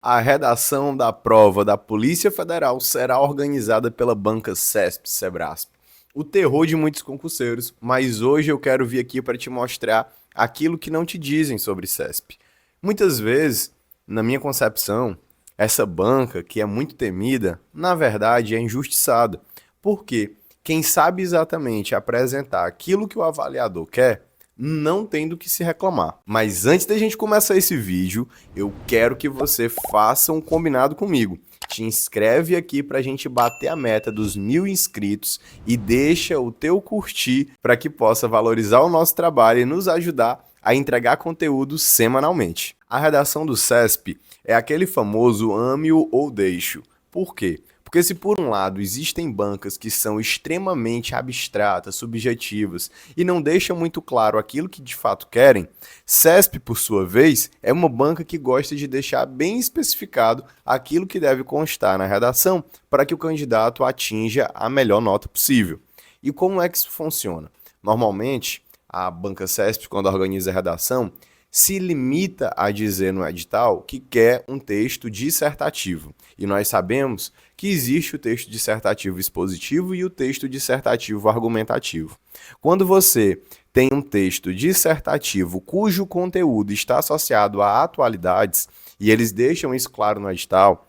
A redação da prova da Polícia Federal será organizada pela banca CESP-Sebrasp. O terror de muitos concurseiros, mas hoje eu quero vir aqui para te mostrar aquilo que não te dizem sobre CESP. Muitas vezes, na minha concepção, essa banca, que é muito temida, na verdade é injustiçada. Por quê? Quem sabe exatamente apresentar aquilo que o avaliador quer, não tem do que se reclamar. Mas antes da gente começar esse vídeo, eu quero que você faça um combinado comigo. Te inscreve aqui para a gente bater a meta dos 1000 inscritos e deixa o teu curtir para que possa valorizar o nosso trabalho e nos ajudar a entregar conteúdo semanalmente. A redação do CESP é aquele famoso ame-o ou deixe-o. Por quê? Porque se por um lado existem bancas que são extremamente abstratas, subjetivas e não deixam muito claro aquilo que de fato querem, CESP, por sua vez, é uma banca que gosta de deixar bem especificado aquilo que deve constar na redação para que o candidato atinja a melhor nota possível. E como é que isso funciona? Normalmente, a banca CESP, quando organiza a redação, se limita a dizer no edital que quer um texto dissertativo. E nós sabemos que existe o texto dissertativo expositivo e o texto dissertativo argumentativo. Quando você tem um texto dissertativo cujo conteúdo está associado a atualidades, e eles deixam isso claro no edital,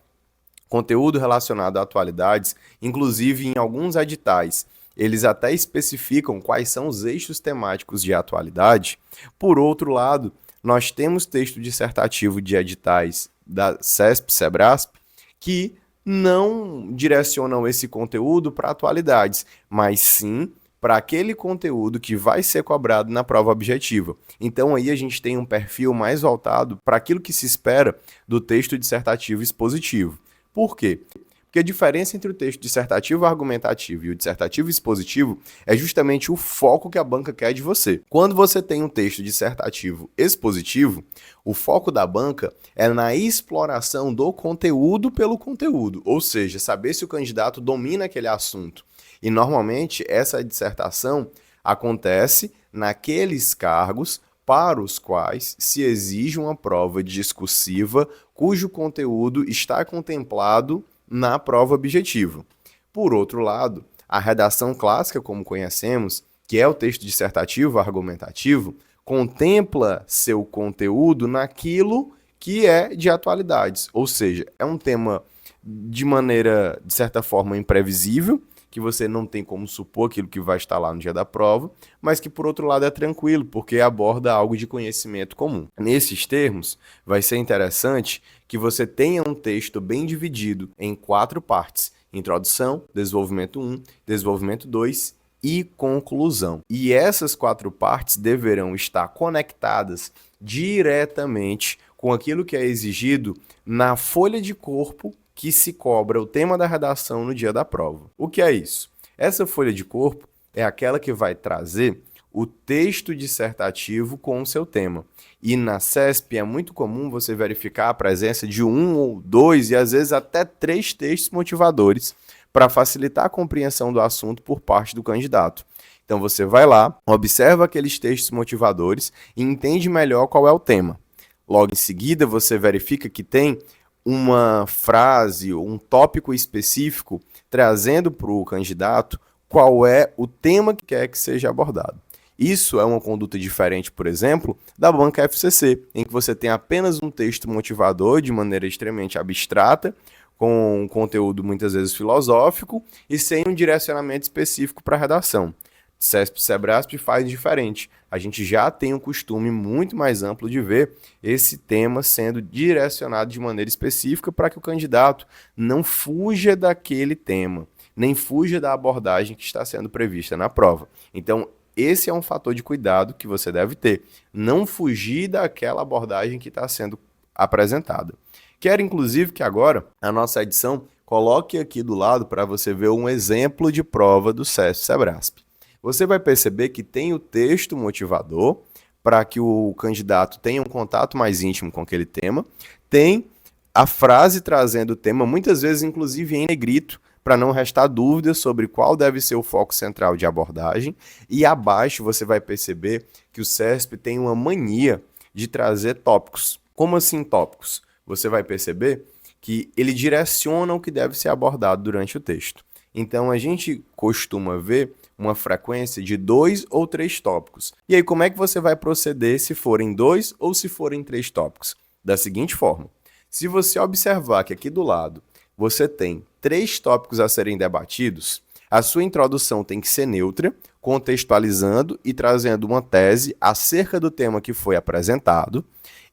conteúdo relacionado a atualidades, inclusive em alguns editais, eles até especificam quais são os eixos temáticos de atualidade. Por outro lado, nós temos texto dissertativo de editais da CESP-Sebrasp que não direcionam esse conteúdo para atualidades, mas sim para aquele conteúdo que vai ser cobrado na prova objetiva. Então aí a gente tem um perfil mais voltado para aquilo que se espera do texto dissertativo expositivo. Por quê? Porque a diferença entre o texto dissertativo argumentativo e o dissertativo expositivo é justamente o foco que a banca quer de você. Quando você tem um texto dissertativo expositivo, o foco da banca é na exploração do conteúdo pelo conteúdo, ou seja, saber se o candidato domina aquele assunto. E normalmente essa dissertação acontece naqueles cargos para os quais se exige uma prova discursiva cujo conteúdo está contemplado na prova objetiva. Por outro lado, a redação clássica, como conhecemos, que é o texto dissertativo argumentativo, contempla seu conteúdo naquilo que é de atualidades, ou seja, é um tema de maneira, de certa forma, imprevisível, que você não tem como supor aquilo que vai estar lá no dia da prova, mas que, por outro lado, é tranquilo, porque aborda algo de conhecimento comum. Nesses termos, vai ser interessante que você tenha um texto bem dividido em 4 partes: introdução, desenvolvimento 1, desenvolvimento 2 e conclusão. E essas 4 partes deverão estar conectadas diretamente com aquilo que é exigido na folha de corpo que se cobra o tema da redação no dia da prova. O que é isso? Essa folha de corpo é aquela que vai trazer o texto dissertativo com o seu tema. E na CESP é muito comum você verificar a presença de 1 ou 2 e às vezes até 3 textos motivadores para facilitar a compreensão do assunto por parte do candidato. Então você vai lá, observa aqueles textos motivadores e entende melhor qual é o tema. Logo em seguida você verifica que tem uma frase, um tópico específico, trazendo para o candidato qual é o tema que quer que seja abordado. Isso é uma conduta diferente, por exemplo, da banca FCC, em que você tem apenas um texto motivador de maneira extremamente abstrata, com um conteúdo muitas vezes filosófico e sem um direcionamento específico para a redação. CESP-Sebrasp faz diferente. A gente já tem um costume muito mais amplo de ver esse tema sendo direcionado de maneira específica para que o candidato não fuja daquele tema, nem fuja da abordagem que está sendo prevista na prova. Então, esse é um fator de cuidado que você deve ter. Não fugir daquela abordagem que está sendo apresentada. Quero, inclusive, que agora a nossa edição coloque aqui do lado para você ver um exemplo de prova do CESP-Sebrasp. Você vai perceber que tem o texto motivador para que o candidato tenha um contato mais íntimo com aquele tema, tem a frase trazendo o tema, muitas vezes inclusive em negrito, para não restar dúvidas sobre qual deve ser o foco central de abordagem, e abaixo você vai perceber que o CESP tem uma mania de trazer tópicos. Como assim tópicos? você vai perceber que ele direciona o que deve ser abordado durante o texto. Então, a gente costuma ver uma frequência de 2 ou 3 tópicos. E aí, como é que você vai proceder se forem 2 ou se forem 3 tópicos? Da seguinte forma: se você observar que aqui do lado você tem 3 tópicos a serem debatidos, a sua introdução tem que ser neutra, contextualizando e trazendo uma tese acerca do tema que foi apresentado.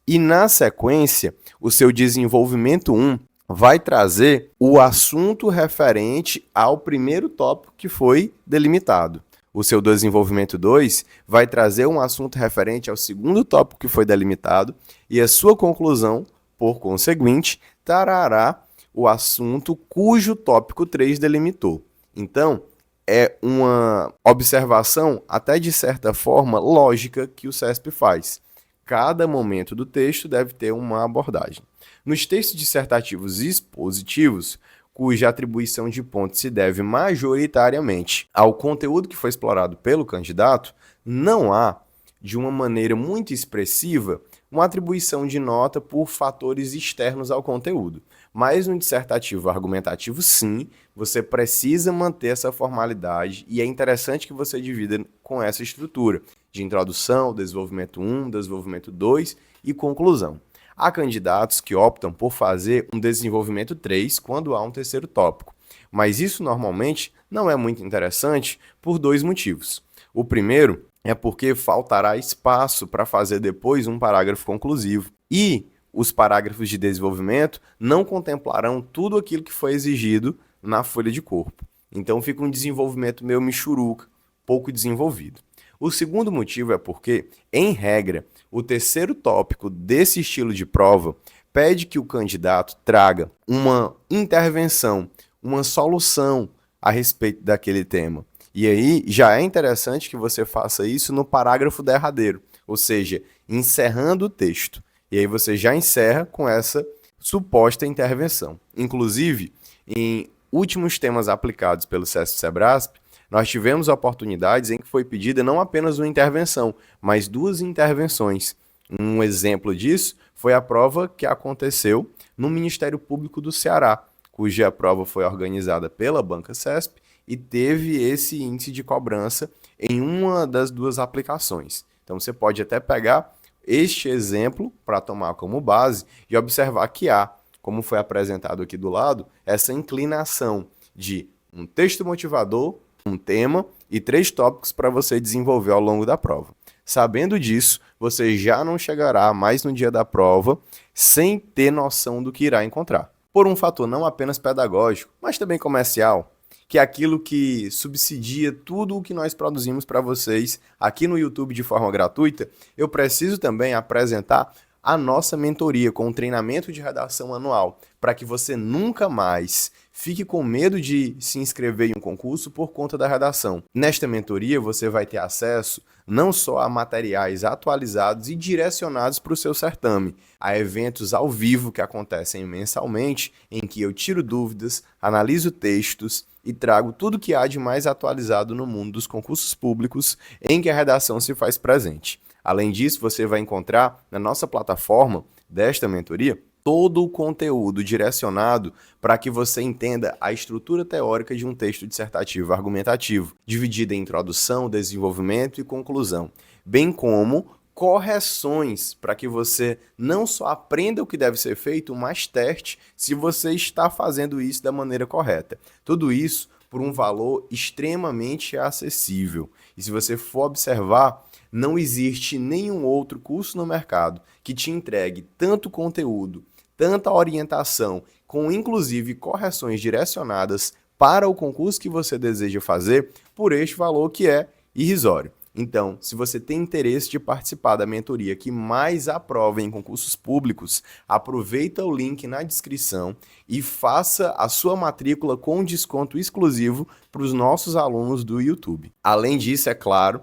E, na sequência, o seu desenvolvimento 1 vai trazer o assunto referente ao primeiro tópico que foi delimitado. O seu desenvolvimento 2 vai trazer um assunto referente ao segundo tópico que foi delimitado e a sua conclusão, por conseguinte, trará o assunto cujo tópico 3 delimitou. Então, é uma observação, até de certa forma, lógica que o CESP faz. Cada momento do texto deve ter uma abordagem. Nos textos dissertativos expositivos, cuja atribuição de pontos se deve majoritariamente ao conteúdo que foi explorado pelo candidato, não há, de uma maneira muito expressiva, uma atribuição de nota por fatores externos ao conteúdo. Mas no dissertativo argumentativo, sim, você precisa manter essa formalidade e é interessante que você divida com essa estrutura de introdução, desenvolvimento 1, desenvolvimento 2 e conclusão. Há candidatos que optam por fazer um desenvolvimento 3 quando há um terceiro tópico, mas isso normalmente não é muito interessante por 2 motivos. O primeiro é porque faltará espaço para fazer depois um parágrafo conclusivo e os parágrafos de desenvolvimento não contemplarão tudo aquilo que foi exigido na folha de corpo. Então fica um desenvolvimento meio michuruca, pouco desenvolvido. O segundo motivo é porque, em regra, o terceiro tópico desse estilo de prova pede que o candidato traga uma intervenção, uma solução a respeito daquele tema. E aí já é interessante que você faça isso no parágrafo derradeiro, ou seja, encerrando o texto. E aí você já encerra com essa suposta intervenção. Inclusive, em últimos temas aplicados pelo CESP-SEBRASP, nós tivemos oportunidades em que foi pedida não apenas uma intervenção, mas 2 intervenções. Um exemplo disso foi a prova que aconteceu no Ministério Público do Ceará, cuja prova foi organizada pela Banca CESP e teve esse índice de cobrança em uma das 2 aplicações. Então você pode até pegar este exemplo para tomar como base e observar que há, como foi apresentado aqui do lado, essa inclinação de um texto motivador, um tema e 3 tópicos para você desenvolver ao longo da prova. Sabendo disso, você já não chegará mais no dia da prova sem ter noção do que irá encontrar. Por um fator não apenas pedagógico, mas também comercial, que é aquilo que subsidia tudo o que nós produzimos para vocês aqui no YouTube de forma gratuita, eu preciso também apresentar a nossa mentoria com um treinamento de redação anual, para que você nunca mais fique com medo de se inscrever em um concurso por conta da redação. Nesta mentoria você vai ter acesso não só a materiais atualizados e direcionados para o seu certame, a eventos ao vivo que acontecem mensalmente, em que eu tiro dúvidas, analiso textos e trago tudo que há de mais atualizado no mundo dos concursos públicos em que a redação se faz presente. Além disso, você vai encontrar na nossa plataforma desta mentoria todo o conteúdo direcionado para que você entenda a estrutura teórica de um texto dissertativo argumentativo, dividido em introdução, desenvolvimento e conclusão, bem como correções para que você não só aprenda o que deve ser feito, mas teste se você está fazendo isso da maneira correta. Tudo isso por um valor extremamente acessível. E se você for observar, não existe nenhum outro curso no mercado que te entregue tanto conteúdo, tanta orientação, com inclusive correções direcionadas para o concurso que você deseja fazer, por este valor que é irrisório. Então, se você tem interesse de participar da mentoria que mais aprova em concursos públicos, aproveita o link na descrição e faça a sua matrícula com desconto exclusivo para os nossos alunos do YouTube. Além disso, é claro,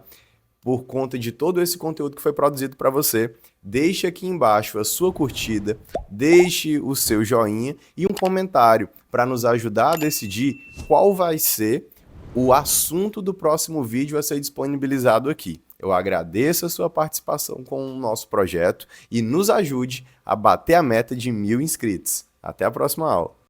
por conta de todo esse conteúdo que foi produzido para você, deixe aqui embaixo a sua curtida, deixe o seu joinha e um comentário para nos ajudar a decidir qual vai ser o assunto do próximo vídeo a ser disponibilizado aqui. Eu agradeço a sua participação com o nosso projeto e nos ajude a bater a meta de 1.000 inscritos. Até a próxima aula.